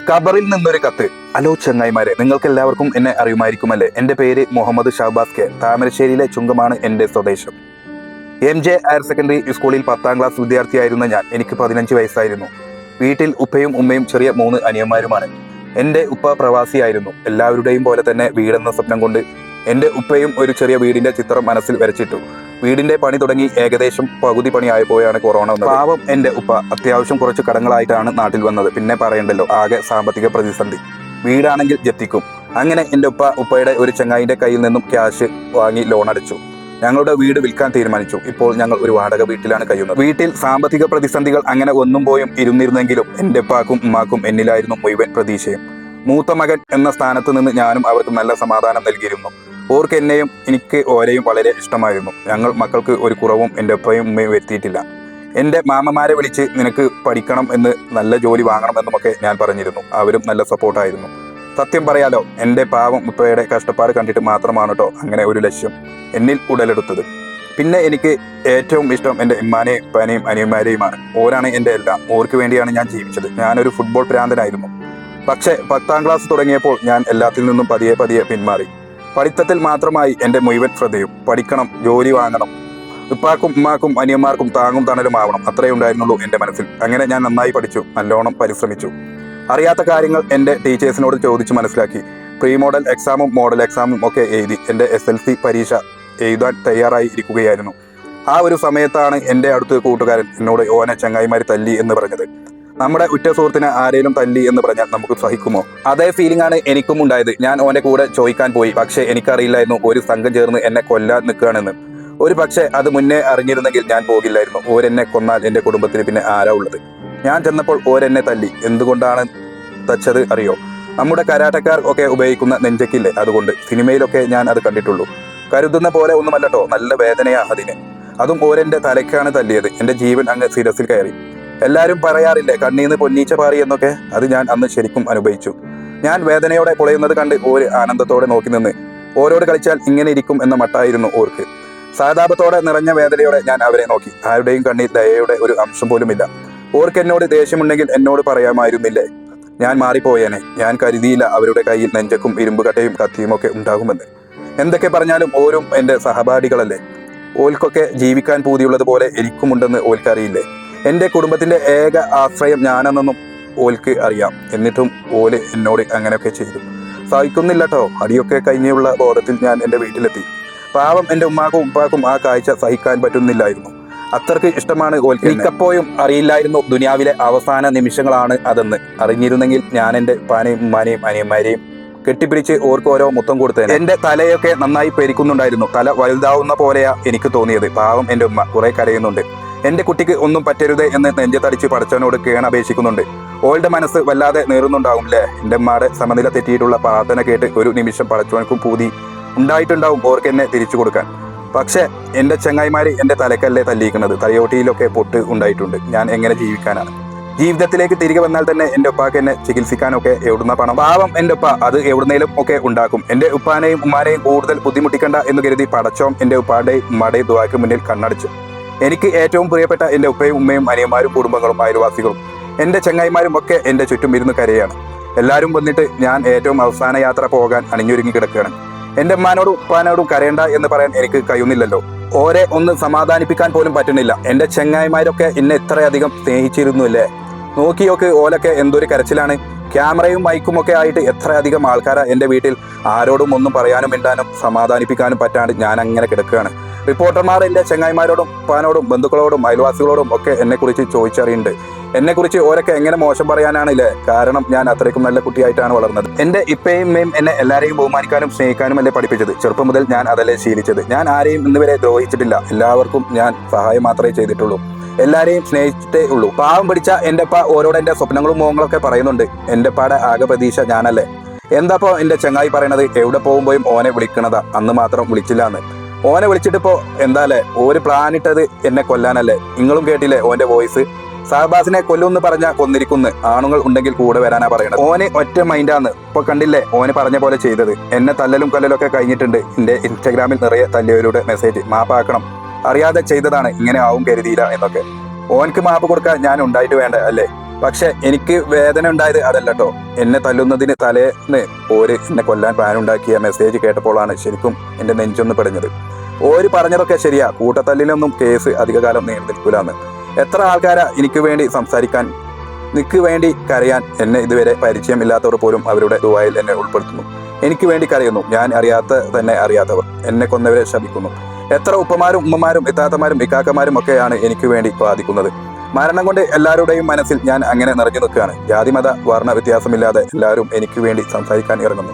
ഖബറിൽ നിന്നൊരു കത്ത്. ഹലോ ചങ്ങായിമാരെ, നിങ്ങൾക്ക് എല്ലാവർക്കും എന്നെ അറിയുമായിരിക്കുമല്ലേ? എൻ്റെ പേര് മുഹമ്മദ് ഷഹബാസ് കെ. താമരശ്ശേരിയിലെ ചുങ്കമാണ് എൻ്റെ സ്വദേശം. MJ ഹയർ സെക്കൻഡറി സ്കൂളിൽ 10ാം ക്ലാസ് വിദ്യാർത്ഥിയായിരുന്ന ഞാൻ. എനിക്ക് 15 വയസ്സായിരുന്നു. വീട്ടിൽ ഉപ്പയും ഉമ്മയും ചെറിയ 3 അനിയന്മാരുമാണ്. എൻ്റെ ഉപ്പ പ്രവാസിയായിരുന്നു. എല്ലാവരുടെയും പോലെ തന്നെ വീടെന്ന സ്വപ്നം കൊണ്ട് എൻ്റെ ഉപ്പയും ഒരു ചെറിയ വീടിൻ്റെ ചിത്രം മനസ്സിൽ വരച്ചിട്ടു. വീടിൻ്റെ പണി തുടങ്ങി ഏകദേശം പകുതി പണിയായപ്പോഴാണ് കൊറോണ വന്നത്. പാവം എൻ്റെ ഉപ്പ അത്യാവശ്യം കുറച്ച് കടങ്ങളായിട്ടാണ് നാട്ടിൽ വന്നത്. പിന്നെ പറയണ്ടല്ലോ, ആകെ സാമ്പത്തിക പ്രതിസന്ധി. വീടാണെങ്കിൽ ജപ്തിക്കും. അങ്ങനെ എൻ്റെ ഉപ്പയുടെ ഒരു ചങ്ങായിൻ്റെ കയ്യിൽ നിന്നും ക്യാഷ് വാങ്ങി ലോൺ അടച്ചു. ഞങ്ങളുടെ വീട് വിൽക്കാൻ തീരുമാനിച്ചു. ഇപ്പോൾ ഞങ്ങൾ ഒരു വാടക വീട്ടിലാണ് കഴിയുന്നത്. വീട്ടിൽ സാമ്പത്തിക പ്രതിസന്ധികൾ അങ്ങനെ ഒന്നും പോയും ഇരുന്നിരുന്നെങ്കിലും എൻ്റെ ഉപ്പാക്കും ഉമ്മാക്കും എന്നിലായിരുന്നു മുഴുവൻ പ്രതീക്ഷയും. മൂത്ത മകൻ എന്ന സ്ഥാനത്ത് നിന്ന് ഞാനും അവർക്ക് നല്ല സമാധാനം നൽകിയിരുന്നു. ഓർക്ക് എന്നെയും എനിക്ക് ഓരെയും വളരെ ഇഷ്ടമായിരുന്നു. ഞങ്ങൾ മക്കൾക്ക് ഒരു കുറവും എൻ്റെ ഉപ്പയും ഉമ്മയും വരുത്തിയിട്ടില്ല. എൻ്റെ മാമന്മാരെ വിളിച്ച് നിനക്ക് പഠിക്കണം എന്ന്, നല്ല ജോലി വാങ്ങണമെന്നുമൊക്കെ ഞാൻ പറഞ്ഞിരുന്നു. അവരും നല്ല സപ്പോർട്ടായിരുന്നു. സത്യം പറയാലോ, എൻ്റെ പാവം ഉപ്പയുടെ കഷ്ടപ്പാട് കണ്ടിട്ട് മാത്രമാണ് കേട്ടോ അങ്ങനെ ഒരു ലക്ഷ്യം എന്നിൽ ഉടലെടുത്തത്. പിന്നെ എനിക്ക് ഏറ്റവും ഇഷ്ടം എൻ്റെ ഉമ്മാനെയും ഉപ്പാനെയും അനിയന്മാരെയുമാണ്. ഓരാണ് എൻ്റെ എല്ലാം. ഓർക്ക് വേണ്ടിയാണ് ഞാൻ ജീവിച്ചത്. ഞാനൊരു ഫുട്ബോൾ ഭ്രാന്തനായിരുന്നു. പക്ഷേ 10ാം ക്ലാസ് തുടങ്ങിയപ്പോൾ ഞാൻ എല്ലാത്തിൽ നിന്നും പതിയെ പതിയെ പിന്മാറി. പഠിത്തത്തിൽ മാത്രമായി എൻ്റെ മുഴുവൻ ശ്രദ്ധയും. പഠിക്കണം, ജോലി വാങ്ങണം, ഉപ്പാക്കും ഉമ്മാക്കും അനിയന്മാർക്കും താങ്ങും തണലും ആവണം, അത്രയേ ഉണ്ടായിരുന്നുള്ളൂ എൻ്റെ മനസ്സിൽ. അങ്ങനെ ഞാൻ നന്നായി പഠിച്ചു, നല്ലോണം പരിശ്രമിച്ചു. അറിയാത്ത കാര്യങ്ങൾ എൻ്റെ ടീച്ചേഴ്സിനോട് ചോദിച്ച് മനസ്സിലാക്കി. പ്രീ മോഡൽ എക്സാമും മോഡൽ എക്സാമും ഒക്കെ എഴുതി എൻ്റെ SLC പരീക്ഷ എഴുതാൻ തയ്യാറായി ഇരിക്കുകയായിരുന്നു. ആ ഒരു സമയത്താണ് എൻ്റെ അടുത്ത കൂട്ടുകാരൻ എന്നോട് ഓനെ ചങ്ങായിമാർ തല്ലി എന്ന് പറഞ്ഞത്. നമ്മുടെ ഉറ്റ സുഹൃത്തിനെ ആരെങ്കിലും തല്ലി എന്ന് പറഞ്ഞാൽ നമുക്ക് സഹിക്കുമോ? അതേ ഫീലിംഗ് ആണ് എനിക്കും ഉണ്ടായത്. ഞാൻ ഓൻ്റെ കൂടെ ചോദിക്കാൻ പോയി. പക്ഷേ എനിക്കറിയില്ലായിരുന്നു ഒരു സംഘം ചേർന്ന് എന്നെ കൊല്ലാൻ നിൽക്കുകയാണെന്ന്. ഒരു പക്ഷേ അത് മുന്നേ അറിഞ്ഞിരുന്നെങ്കിൽ ഞാൻ പോകില്ലായിരുന്നു. ഓരെന്നെ കൊന്നാൽ എൻ്റെ കുടുംബത്തിന് പിന്നെ ആരാ ഉള്ളത്? ഞാൻ ചെന്നപ്പോൾ ഓരെന്നെ തല്ലി. എന്തുകൊണ്ടാണ് തച്ചത് അറിയോ? നമ്മുടെ കരാട്ടക്കാർ ഒക്കെ ഉപയോഗിക്കുന്ന നെഞ്ചക്കില്ലേ, അതുകൊണ്ട്. സിനിമയിലൊക്കെ ഞാൻ അത് കണ്ടിട്ടുള്ളൂ. കരുതുന്ന പോലെ ഒന്നുമല്ലട്ടോ, നല്ല വേദനയാ അതിന്. അതും ഓരെൻ്റെ തലയ്ക്കാണ് തല്ലിയത്. എൻ്റെ ജീവൻ അങ്ങ് ശിരസിൽ കയറി. എല്ലാവരും പറയാറില്ലേ കണ്ണീന്ന് പൊന്നീച്ച പാറി എന്നൊക്കെ? അത് ഞാൻ അന്ന് ശരിക്കും അനുഭവിച്ചു. ഞാൻ വേദനയോടെ പൊളയുന്നത് കണ്ട് ഓര് ആനന്ദത്തോടെ നോക്കി നിന്ന്. ഓരോട് കളിച്ചാൽ ഇങ്ങനെ ഇരിക്കും എന്ന മട്ടായിരുന്നു ഓർക്ക്. സഹതാപത്തോടെ നിറഞ്ഞ വേദനയോടെ ഞാൻ അവരെ നോക്കി. ആരുടെയും കണ്ണിൽ ദയയുടെ ഒരു അംശം പോലുമില്ല. ഓർക്ക് എന്നോട് ദേഷ്യമുണ്ടെങ്കിൽ എന്നോട് പറയാമായിരുന്നില്ലേ? ഞാൻ മാറിപ്പോയേനെ. ഞാൻ കരുതിയില്ല അവരുടെ കയ്യിൽ നെഞ്ചക്കും ഇരുമ്പുകട്ടയും കത്തിയും ഒക്കെ ഉണ്ടാകുമെന്ന്. എന്തൊക്കെ പറഞ്ഞാലും ഓരും എൻ്റെ സഹപാഠികളല്ലേ. ഓൽക്കൊക്കെ ജീവിക്കാൻ പൂതിയുള്ളത് പോലെ എനിക്കുമുണ്ടെന്ന് ഓൽക്കറിയില്ലേ? എൻ്റെ കുടുംബത്തിൻ്റെ ഏക ആശ്രയം ഞാനെന്നൊന്നും ഓൽക്ക് അറിയാം. എന്നിട്ടും ഓല് എന്നോട് അങ്ങനെയൊക്കെ ചെയ്തു. സഹിക്കുന്നില്ല കേട്ടോ. അടിയൊക്കെ കഴിഞ്ഞുള്ള ബോധത്തിൽ ഞാൻ എൻ്റെ വീട്ടിലെത്തി. പാവം എൻ്റെ ഉമ്മാക്കും ഉപ്പാക്കും ആ കാഴ്ച സഹിക്കാൻ പറ്റുന്നില്ലായിരുന്നു. അത്രയ്ക്ക് ഇഷ്ടമാണ് ഓൽക്ക്. എനിക്കപ്പോഴും അറിയില്ലായിരുന്നു ദുനിയാവിലെ അവസാന നിമിഷങ്ങളാണ് അതെന്ന്. അറിഞ്ഞിരുന്നെങ്കിൽ ഞാൻ എൻ്റെ ഉപ്പാനെയും ഉമ്മാനെയും അനിയന്മാരെയും കെട്ടിപ്പിടിച്ച് ഓർക്ക് ഓരോ മുത്തം കൊടുത്തേനെ. എൻ്റെ തലയൊക്കെ നന്നായി പെരിക്കുന്നുണ്ടായിരുന്നു. തല വലുതാവുന്ന പോലെയാ എനിക്ക് തോന്നിയത്. പാവം എൻ്റെ ഉമ്മ കുറെ കരയുന്നുണ്ട്. എൻ്റെ കുട്ടിക്ക് ഒന്നും പറ്റരുത് എന്ന് നെഞ്ചത്തടിച്ച് പടച്ചവനോട് കേണപേക്ഷിക്കുന്നുണ്ട്. ഓളുടെ മനസ്സ് വല്ലാതെ നേറുന്നുണ്ടാവും അല്ലേ? എൻ്റെ ഉമ്മയുടെ സമനില തെറ്റിയിട്ടുള്ള പ്രാർത്ഥന കേട്ട് ഒരു നിമിഷം പടച്ചവനക്കും പൂതി ഉണ്ടായിട്ടുണ്ടാവും ഓർക്ക് എന്നെ തിരിച്ചു കൊടുക്കാൻ. പക്ഷേ എൻ്റെ ചങ്ങായിമാർ എൻ്റെ തലക്കല്ലേ തല്ലിയിരിക്കുന്നത്. തലയോട്ടിയിലൊക്കെ പൊട്ട് ഉണ്ടായിട്ടുണ്ട്. ഞാൻ എങ്ങനെ ജീവിക്കാനാണ്? ജീവിതത്തിലേക്ക് തിരികെ വന്നാൽ തന്നെ എൻ്റെ ഉപ്പാക്ക് എന്നെ ചികിത്സിക്കാനൊക്കെ എവിടുന്ന പണം? പാവം എൻ്റെ ഉപ്പ അത് എവിടുന്നേലും ഒക്കെ ഉണ്ടാക്കും. എൻ്റെ ഉപ്പാനെയും ഉമ്മാനെയും കൂടുതൽ ബുദ്ധിമുട്ടിക്കണ്ട എന്ന് കരുതി പടച്ചോം എൻ്റെ ഉപ്പാടെയും ഉമ്മാടെയും ദുആക്ക് മുന്നിൽ കണ്ണടച്ചു. എനിക്ക് ഏറ്റവും പ്രിയപ്പെട്ട എൻ്റെ ഉപ്പയും ഉമ്മയും അനിയന്മാരും കുടുംബങ്ങളും അയൽവാസികളും എൻ്റെ ചങ്ങായിമാരും ഒക്കെ എൻ്റെ ചുറ്റും ഇരുന്ന് കരയാണ്. എല്ലാവരും വന്നിട്ട് ഞാൻ ഏറ്റവും അവസാന യാത്ര പോകാൻ അണിഞ്ഞൊരുങ്ങി കിടക്കുകയാണ്. എൻ്റെ ഉമ്മാനോടും ഉപ്പാനോടും കരയണ്ട എന്ന് പറയാൻ എനിക്ക് കഴിയുന്നില്ലല്ലോ. ഓരെ ഒന്ന് സമാധാനിപ്പിക്കാൻ പോലും പറ്റുന്നില്ല. എൻ്റെ ചങ്ങായിമാരൊക്കെ എന്നെ ഇത്രയധികം സ്നേഹിച്ചിരുന്നു അല്ലേ? നോക്കിയൊക്കെ ഓലൊക്കെ എന്തൊരു കരച്ചിലാണ്. ക്യാമറയും മൈക്കും ഒക്കെ ആയിട്ട് എത്രയധികം ആൾക്കാരാ എൻ്റെ വീട്ടിൽ. ആരോടും ഒന്നും പറയാനും മിണ്ടാനും സമാധാനിപ്പിക്കാനും പറ്റാണ്ട് ഞാൻ അങ്ങനെ കിടക്കുകയാണ്. റിപ്പോർട്ടർമാർ എൻ്റെ ചങ്ങായിമാരോടും ഉപ്പാനോടും ബന്ധുക്കളോടും അയൽവാസികളോടും ഒക്കെ എന്നെക്കുറിച്ച് ചോദിച്ചറിയുന്നുണ്ട്. എന്നെക്കുറിച്ച് ഓരൊക്കെ എങ്ങനെ മോശം പറയാനാണില്ലേ? കാരണം ഞാൻ അത്രയ്ക്കും നല്ല കുട്ടിയായിട്ടാണ് വളർന്നത്. എൻ്റെ ഇപ്പയും ഉമ്മയും എന്നെ എല്ലാവരെയും ബഹുമാനിക്കാനും സ്നേഹിക്കാനും അല്ലേ പഠിപ്പിച്ചത്. ചെറുപ്പം മുതൽ ഞാൻ അതല്ലേ ശീലിച്ചത്. ഞാൻ ആരെയും ഇന്നുവരെ ദ്രോഹിച്ചിട്ടില്ല. എല്ലാവർക്കും ഞാൻ സഹായം മാത്രമേ ചെയ്തിട്ടുള്ളൂ. എല്ലാവരെയും സ്നേഹിച്ചിട്ടേ ഉള്ളൂ. പാവം പിടിച്ച എൻ്റെ ഉപ്പ ഓരോട് എൻ്റെ സ്വപ്നങ്ങളും മോഹങ്ങളൊക്കെ പറയുന്നുണ്ട്. എൻ്റെ ഉപ്പയുടെ ആകെ പ്രതീക്ഷ ഞാനല്ലേ. എന്താപ്പോൾ എൻ്റെ ചങ്ങായി പറയണത്? എവിടെ പോകുമ്പോഴും ഓനെ വിളിക്കണതാ, അന്ന് മാത്രം വിളിച്ചില്ല എന്ന്. ഓനെ വിളിച്ചിട്ടിപ്പോൾ എന്താല്ലേ? ഒരു പ്ലാനിട്ടത് എന്നെ കൊല്ലാനല്ലേ? നിങ്ങളും കേട്ടില്ലേ ഓൻ്റെ വോയിസ്? ഷഹബാസിനെ കൊല്ലുമെന്ന് പറഞ്ഞാൽ കൊന്നിരിക്കുന്നു. ആണുങ്ങൾ ഉണ്ടെങ്കിൽ കൂടെ വരാനാ പറയണത്. ഓന് ഒറ്റ മൈൻഡാന്ന്. ഇപ്പോൾ കണ്ടില്ലേ ഓന് പറഞ്ഞ പോലെ ചെയ്തത്. എന്നെ തല്ലലും കൊല്ലലൊക്കെ കഴിഞ്ഞിട്ടുണ്ട്. എൻ്റെ ഇൻസ്റ്റാഗ്രാമിൽ നിറയെ തല്ലിയവരുടെ മെസ്സേജ്. മാപ്പാക്കണം, അറിയാതെ ചെയ്തതാണ്, ഇങ്ങനെ ആവും കരുതിയില്ല എന്നൊക്കെ. ഓനക്ക് മാപ്പ് കൊടുക്കാൻ ഞാൻ ഉണ്ടായിട്ട് വേണ്ട അല്ലേ? പക്ഷെ എനിക്ക് വേദന ഉണ്ടായത് അതല്ല കേട്ടോ. എന്നെ തല്ലുന്നതിന് തലേന്ന് എന്നെ കൊല്ലാൻ പ്ലാനുണ്ടാക്കിയ മെസ്സേജ് കേട്ടപ്പോഴാണ് ശരിക്കും എൻ്റെ നെഞ്ചൊന്ന് പിടഞ്ഞത്. പറഞ്ഞതൊക്കെ ശരിയാ, കൂട്ടത്തല്ലിനൊന്നും കേസ് അധികകാലം നീണ്ടു നിൽക്കൂലെന്ന്. എത്ര ആൾക്കാരാ എനിക്ക് വേണ്ടി സംസാരിക്കാൻ, എനിക്ക് വേണ്ടി കരയാൻ. എന്നെ ഇതുവരെ പരിചയമില്ലാത്തവർ പോലും അവരുടെ ദുആയിൽ എന്നെ ഉൾപ്പെടുത്തുന്നു. എനിക്ക് വേണ്ടി കരയുന്നു. ഞാൻ തന്നെ അറിയാത്തവർ എന്നെ കൊന്നവരെ ശപിക്കുന്നു. എത്ര ഉപ്പമാരും ഉമ്മമാരും ഇത്താത്തമാരും ഇക്കാക്കമാരും ഒക്കെയാണ് എനിക്ക് വേണ്ടി വാദിക്കുന്നത്. മരണം കൊണ്ട് എല്ലാവരുടെയും മനസ്സിൽ ഞാൻ അങ്ങനെ നിറഞ്ഞു നിൽക്കുകയാണ്. ജാതിമത വർണ്ണ വ്യത്യാസമില്ലാതെ എല്ലാവരും എനിക്ക് വേണ്ടി സംസാരിക്കാൻ ഇറങ്ങുന്നു,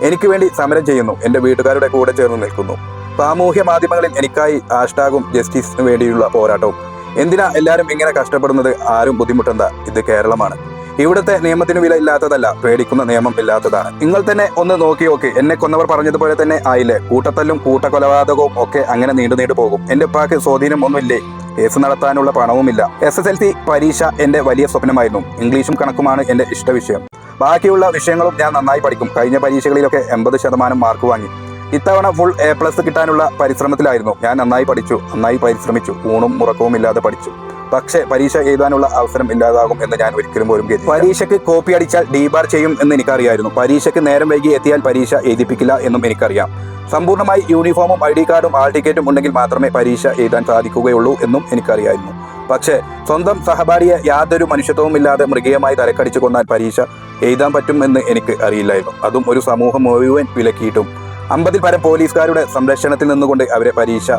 എനിക്ക് വേണ്ടി സമരം ചെയ്യുന്നു, എൻ്റെ വീട്ടുകാരുടെ കൂടെ ചേർന്ന് നിൽക്കുന്നു. സാമൂഹ്യ മാധ്യമങ്ങളിൽ എനിക്കായി ഹാഷ്ടാഗും ജസ്റ്റിസിന് വേണ്ടിയുള്ള പോരാട്ടവും. എന്തിനാ എല്ലാവരും ഇങ്ങനെ കഷ്ടപ്പെടുന്നത്? ആരും ബുദ്ധിമുട്ടെന്താ? ഇത് കേരളമാണ്. ഇവിടുത്തെ നിയമത്തിന് വില ഇല്ലാത്തതല്ല, പേടിക്കുന്ന നിയമം ഇല്ലാത്തതാണ്. നിങ്ങൾ തന്നെ ഒന്ന് നോക്കി. എന്നെ കൊന്നവർ പറഞ്ഞതുപോലെ തന്നെ ആയില്ലേ? കൂട്ടത്തല്ലും കൂട്ടക്കൊലപാതകവും ഒക്കെ അങ്ങനെ നീണ്ടു പോകും. എൻ്റെ ഉപ്പാക്ക് സ്വാധീനം ഒന്നുമില്ലേ? കേസ് നടത്താനുള്ള പണവുമില്ല. SSLC പരീക്ഷ എൻ്റെ വലിയ സ്വപ്നമായിരുന്നു. ഇംഗ്ലീഷും കണക്കുമാണ് എൻ്റെ ഇഷ്ടവിഷയം. ബാക്കിയുള്ള വിഷയങ്ങളും ഞാൻ നന്നായി പഠിക്കും. കഴിഞ്ഞ പരീക്ഷകളിലൊക്കെ 80% മാർക്ക് വാങ്ങി. ഇത്തവണ ഫുൾ A+ കിട്ടാനുള്ള പരിശ്രമത്തിലായിരുന്നു. ഞാൻ നന്നായി പഠിച്ചു, നന്നായി പരിശ്രമിച്ചു, ഊണും മുറക്കവും ഇല്ലാതെ പഠിച്ചു. പക്ഷേ പരീക്ഷ എഴുതാനുള്ള അവസരം ഇല്ലാതാകും എന്ന് ഞാൻ ഒരിക്കലും പോലും കരുതി. പരീക്ഷയ്ക്ക് കോപ്പി അടിച്ചാൽ ഡീബാർ ചെയ്യും എന്ന് എനിക്കറിയായിരുന്നു. പരീക്ഷയ്ക്ക് നേരം വൈകി എത്തിയാൽ പരീക്ഷ എഴുതിപ്പിക്കില്ല എന്നും എനിക്കറിയാം. സമ്പൂർണ്ണമായി യൂണിഫോമും ID കാർഡും ഹാൾ ടിക്കറ്റും ഉണ്ടെങ്കിൽ മാത്രമേ പരീക്ഷ എഴുതാൻ സാധിക്കുകയുള്ളൂ എന്നും എനിക്കറിയായിരുന്നു. പക്ഷേ സ്വന്തം സഹപാഠിയെ യാതൊരു മനുഷ്യത്വവും ഇല്ലാതെ മൃഗീയമായി തലക്കടിച്ചു കൊന്നാൽ പരീക്ഷ എഴുതാൻ പറ്റും എന്ന് എനിക്ക് അറിയില്ലായിരുന്നു. അതും ഒരു സമൂഹം മുഴുവൻ വിലക്കിയിട്ടും 50-ൽ പരം പോലീസുകാരുടെ സംരക്ഷണത്തിൽ നിന്നുകൊണ്ട് അവരെ പരീക്ഷ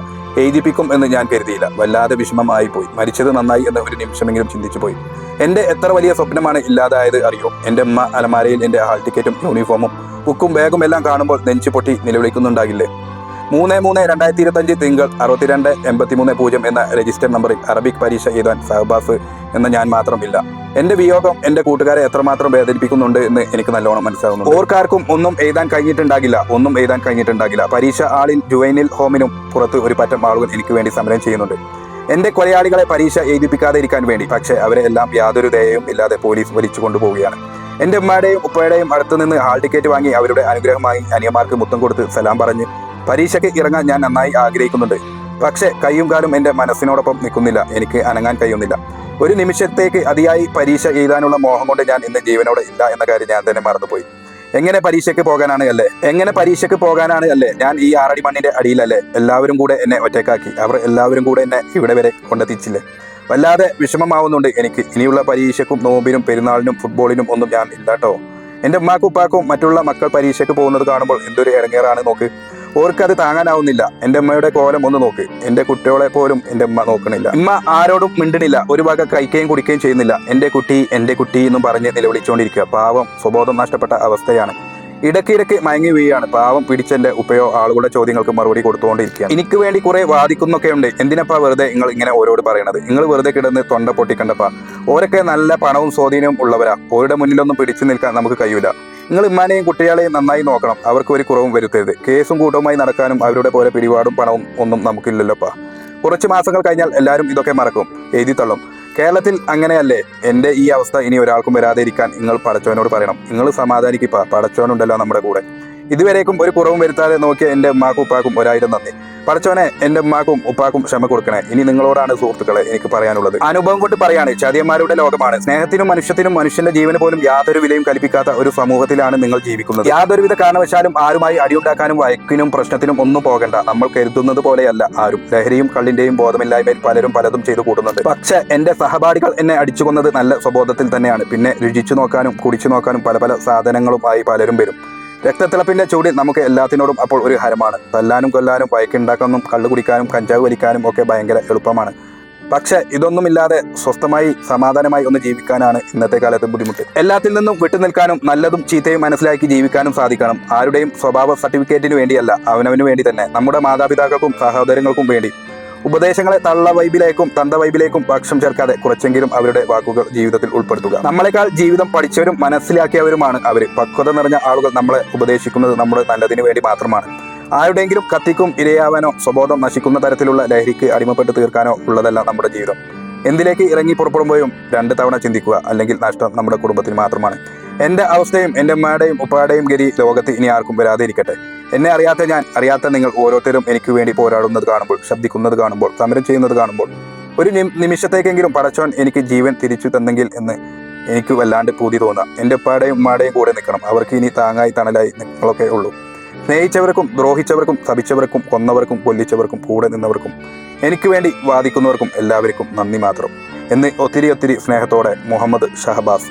എഴുതിപ്പിക്കും എന്ന് ഞാൻ കരുതിയില്ല. വല്ലാതെ വിഷമമായി പോയി. മരിച്ചത് നന്നായി എന്ന് ഒരു നിമിഷമെങ്കിലും ചിന്തിച്ചു പോയി. എൻ്റെ എത്ര വലിയ സ്വപ്നമാണ് ഇല്ലാതായത് അറിയോ? എൻ്റെ അമ്മ അലമാരയിൽ എൻ്റെ ഹാൾ ടിക്കറ്റും യൂണിഫോമും ബുക്കും ബാഗും എല്ലാം കാണുമ്പോൾ നെഞ്ചു പൊട്ടി നിലവിളിക്കുന്നുണ്ടാകില്ലേ? 3/3/2025 തിങ്കൾ 62-83-0 എന്ന രജിസ്റ്റർ നമ്പറിൽ അറബിക് പരീക്ഷ എഴുതാൻ ഷഹബാസ് എന്ന ഞാൻ മാത്രമില്ല. എൻ്റെ വിയോഗം എൻ്റെ കൂട്ടുകാരെ എത്രമാത്രം വേദനിപ്പിക്കുന്നുണ്ട് എന്ന് എനിക്ക് നല്ലോണം മനസ്സിലാവുന്നു. ഓർക്കാർക്കും ഒന്നും എഴുതാൻ കഴിഞ്ഞിട്ടുണ്ടാകില്ല. പരീക്ഷ ആളിൽ ജുവൈനിൽ ഹോമിനും പുറത്ത് ഒരു പറ്റം ആളുകൾ എനിക്ക് വേണ്ടി സമരം ചെയ്യുന്നുണ്ട്, എൻ്റെ കൊലയാളികളെ പരീക്ഷ എഴുതിപ്പിക്കാതെ ഇരിക്കാൻ വേണ്ടി. പക്ഷേ അവരെ എല്ലാം യാതൊരു ദയയും ഇല്ലാതെ പോലീസ് വലിച്ചു കൊണ്ടുപോവുകയാണ്. എൻ്റെ ഉമ്മയുടെയും ഉപ്പയുടെയും അടുത്ത് നിന്ന് ഹാൾ ടിക്കറ്റ് വാങ്ങി അവരുടെ അനുഗ്രഹമായി അനിയന്മാർക്ക് മുത്തം കൊടുത്ത് സലാം പറഞ്ഞ് പരീക്ഷയ്ക്ക് ഇറങ്ങാൻ ഞാൻ നന്നായി ആഗ്രഹിക്കുന്നുണ്ട്. പക്ഷേ കൈയും കാലും എൻ്റെ മനസ്സിനോടൊപ്പം നിൽക്കുന്നില്ല. എനിക്ക് അനങ്ങാൻ കഴിയുന്നില്ല. ഒരു നിമിഷത്തേക്ക് അതിയായി പരീക്ഷ എഴുതാനുള്ള മോഹം കൊണ്ട് ഞാൻ ഇന്ന് ജീവനോടെ ഇല്ല എന്ന കാര്യം ഞാൻ തന്നെ മറന്നുപോയി. എങ്ങനെ പരീക്ഷയ്ക്ക് പോകാനാണ് അല്ലേ? ഞാൻ ഈ 6 അടി മണ്ണിന്റെ അടിയിലല്ലേ? എല്ലാവരും കൂടെ എന്നെ ഒറ്റക്കാക്കി. അവർ എല്ലാവരും കൂടെ എന്നെ ഇവിടെ വരെ കൊണ്ടെത്തിച്ചില്ലേ? വല്ലാതെ വിഷമമാവുന്നുണ്ട് എനിക്ക്. ഇനിയുള്ള പരീക്ഷയ്ക്കും നോമ്പിനും പെരുന്നാളിനും ഫുട്ബോളിനും ഒന്നും ഞാൻ ഇല്ലാട്ടോ. എൻ്റെ ഉമ്മാക്കും ഉപ്പാക്കും മറ്റുള്ള മക്കൾ പരീക്ഷയ്ക്ക് പോകുന്നത് കാണുമ്പോൾ എന്തൊരു ഇടങ്ങേറാണ് നോക്ക്. ഓർക്കത് താങ്ങാനാവുന്നില്ല. എൻ്റെ അമ്മയുടെ കോലം ഒന്ന് നോക്ക്. എൻ്റെ കുട്ടികളെ പോലും എൻ്റെ അമ്മ നോക്കണില്ല. അമ്മ ആരോടും മിണ്ടണില്ല, ഒരു വക കഴിക്കുകയും കുടിക്കുകയും ചെയ്യുന്നില്ല. എൻ്റെ കുട്ടി എന്നും പറഞ്ഞ് നിലവിളിച്ചുകൊണ്ടിരിക്കുക. പാവം, സ്വബോധം നഷ്ടപ്പെട്ട അവസ്ഥയാണ്. ഇടയ്ക്കിടയ്ക്ക് മയങ്ങി വീഴാണ്. പാവം പിടിച്ചെൻ്റെ ഉപ്പയോ ആളുകളുടെ ചോദ്യങ്ങൾക്ക് മറുപടി കൊടുത്തുകൊണ്ടിരിക്കുകയാണ്. എനിക്ക് വേണ്ടി കുറെ വാദിക്കുന്നൊക്കെ ഉണ്ട്. എന്തിനപ്പാ വെറുതെ നിങ്ങൾ ഇങ്ങനെ ഓരോട് പറയണത്? നിങ്ങൾ വെറുതെ കിടന്ന് തൊണ്ട പൊട്ടിക്കണ്ടപ്പാ. ഓരൊക്കെ നല്ല പണവും സ്വാധീനവും ഉള്ളവരാ. ഓരുടെ മുന്നിലൊന്നും പിടിച്ചു നിൽക്കാൻ നമുക്ക് കഴിയൂല. നിങ്ങൾ ഉമ്മാനെയും കുട്ടികളെയും നന്നായി നോക്കണം. അവർക്ക് ഒരു കുറവും വരുത്തരുത്. കേസും കൂട്ടവുമായി നടക്കാനും അവരുടെ പോലെ പിടിപാടും പണവും ഒന്നും നമുക്കില്ലല്ലോപ്പാ. കുറച്ച് മാസങ്ങൾ കഴിഞ്ഞാൽ എല്ലാവരും ഇതൊക്കെ മറക്കും, എഴുതിത്തള്ളും. കേരളത്തിൽ അങ്ങനെയല്ലേ? എൻ്റെ ഈ അവസ്ഥ ഇനി ഒരാൾക്കും വരാതെ ഇരിക്കാൻ നിങ്ങൾ പടച്ചവനോട് പറയണം. നിങ്ങൾ സമാധാനിക്കിപ്പാ, പടച്ചവനുണ്ടല്ലോ നമ്മുടെ കൂടെ. ഇതുവരേക്കും ഒരു കുറവും വരുത്താതെ നോക്കിയ എൻ്റെ ഉമ്മാക്കും ഉപ്പാക്കും 1000 നന്ദി. പടച്ചവനെ, എൻ്റെ ഉമ്മാക്കും ഉപ്പാക്കും ക്ഷമ കൊടുക്കണേ. ഇനി നിങ്ങളോടാണ് സുഹൃത്തുക്കളെ എനിക്ക് പറയാനുള്ളത്. അനുഭവം കൊണ്ട് പറയാണ്, ചതിയന്മാരുടെ ലോകമാണ്. സ്നേഹത്തിനും മനുഷ്യന്റെ ജീവന് പോലും യാതൊരു വിലയും കൽപ്പിക്കാത്ത ഒരു സമൂഹത്തിലാണ് നിങ്ങൾ ജീവിക്കുന്നത്. യാതൊരുവിധ കാരണവശാലും ആരുമായി അടിയുണ്ടാക്കാനും വഴക്കിനും പ്രശ്നത്തിനും ഒന്നും പോകണ്ട. നമ്മൾ കരുതുന്നത് പോലെയല്ല ആരും. ലഹരിയും കള്ളിന്റെയും ബോധമില്ലായ്മയിൽ പലരും പലതും ചെയ്തു കൂട്ടുന്നുണ്ട്. പക്ഷെ എൻ്റെ സഹപാഠികൾ എന്നെ അടിച്ചു കൊന്നത് നല്ല സ്വബോധത്തിൽ തന്നെയാണ്. പിന്നെ രുചിച്ചു നോക്കാനും കുടിച്ചു നോക്കാനും പല സാധനങ്ങളുമായി പലരും വരും. രക്തത്തിളപ്പിന്റെ ചൂടി നമുക്ക് എല്ലാത്തിനോടും അപ്പോൾ ഒരു ഹരമാണ്. തല്ലാനും കൊല്ലാനും വയക്കുണ്ടാക്കാനും കള്ളു കുടിക്കാനും കഞ്ചാവ് വലിക്കാനും ഒക്കെ ഭയങ്കര എളുപ്പമാണ്. പക്ഷെ ഇതൊന്നുമില്ലാതെ സ്വസ്ഥമായി സമാധാനമായി ഒന്ന് ജീവിക്കാനാണ് ഇന്നത്തെ കാലത്ത് ബുദ്ധിമുട്ട്. എല്ലാത്തിൽ നിന്നും വിട്ടുനിൽക്കാനും നല്ലതും ചീത്തയും മനസ്സിലാക്കി ജീവിക്കാനും സാധിക്കണം. ആരുടെയും സ്വഭാവ സർട്ടിഫിക്കറ്റിന് വേണ്ടിയല്ല, അവനവന് വേണ്ടി തന്നെ. നമ്മുടെ മാതാപിതാക്കൾക്കും സഹോദരങ്ങൾക്കും വേണ്ടി. ഉപദേശങ്ങളെ തള്ള വൈബിലേക്കും തന്ത വൈബിലേക്കും പക്ഷം ചേർക്കാതെ കുറച്ചെങ്കിലും അവരുടെ വാക്കുകൾ ജീവിതത്തിൽ ഉൾപ്പെടുത്തുക. നമ്മളെക്കാൾ ജീവിതം പഠിച്ചവരും മനസ്സിലാക്കിയവരുമാണ് അവർ. പക്വത നിറഞ്ഞ ആളുകൾ നമ്മളെ ഉപദേശിക്കുന്നത് നമ്മുടെ നല്ലതിന് വേണ്ടി മാത്രമാണ്. ആരുടെയെങ്കിലും കത്തിക്കും ഇരയാവാനോ സ്വബോധം നശിക്കുന്ന തരത്തിലുള്ള ലഹരിക്ക് അടിമപ്പെട്ട് തീർക്കാനോ ഉള്ളതല്ല നമ്മുടെ ജീവിതം. എന്തിലേക്ക് ഇറങ്ങി പുറപ്പെടുമ്പോഴും 2 തവണ ചിന്തിക്കുക, അല്ലെങ്കിൽ നഷ്ടം നമ്മുടെ കുടുംബത്തിന് മാത്രമാണ്. എൻ്റെ അവസ്ഥയും എൻ്റെ ഉമ്മയുടെയും ഉപ്പയുടെയും ഗതി ലോകത്ത് ഇനി ആർക്കും വരാതെ ഇരിക്കട്ടെ. എന്നെ അറിയാത്ത നിങ്ങൾ ഓരോരുത്തരും എനിക്ക് വേണ്ടി പോരാടുന്നത് കാണുമ്പോൾ, ശബ്ദിക്കുന്നത് കാണുമ്പോൾ, സമരം ചെയ്യുന്നത് കാണുമ്പോൾ ഒരു നിമിഷത്തേക്കെങ്കിലും പടച്ചോൻ എനിക്ക് ജീവൻ തിരിച്ചു തന്നെങ്കിൽ എന്ന് എനിക്ക് വല്ലാണ്ട് പൂതി തോന്നുക. എൻ്റെ ഉപ്പാടെയും ഉമ്മാടെയും കൂടെ നിൽക്കണം. അവർക്ക് ഇനി താങ്ങായി തണലായി നിങ്ങളൊക്കെ ഉള്ളൂ. സ്നേഹിച്ചവർക്കും ദ്രോഹിച്ചവർക്കും ശപിച്ചവർക്കും കൊന്നവർക്കും കൊല്ലിച്ചവർക്കും കൂടെ നിന്നവർക്കും എനിക്ക് വേണ്ടി വാദിക്കുന്നവർക്കും എല്ലാവർക്കും നന്ദി മാത്രം എന്ന് ഒത്തിരി സ്നേഹത്തോടെ മുഹമ്മദ് ഷഹബാസ്.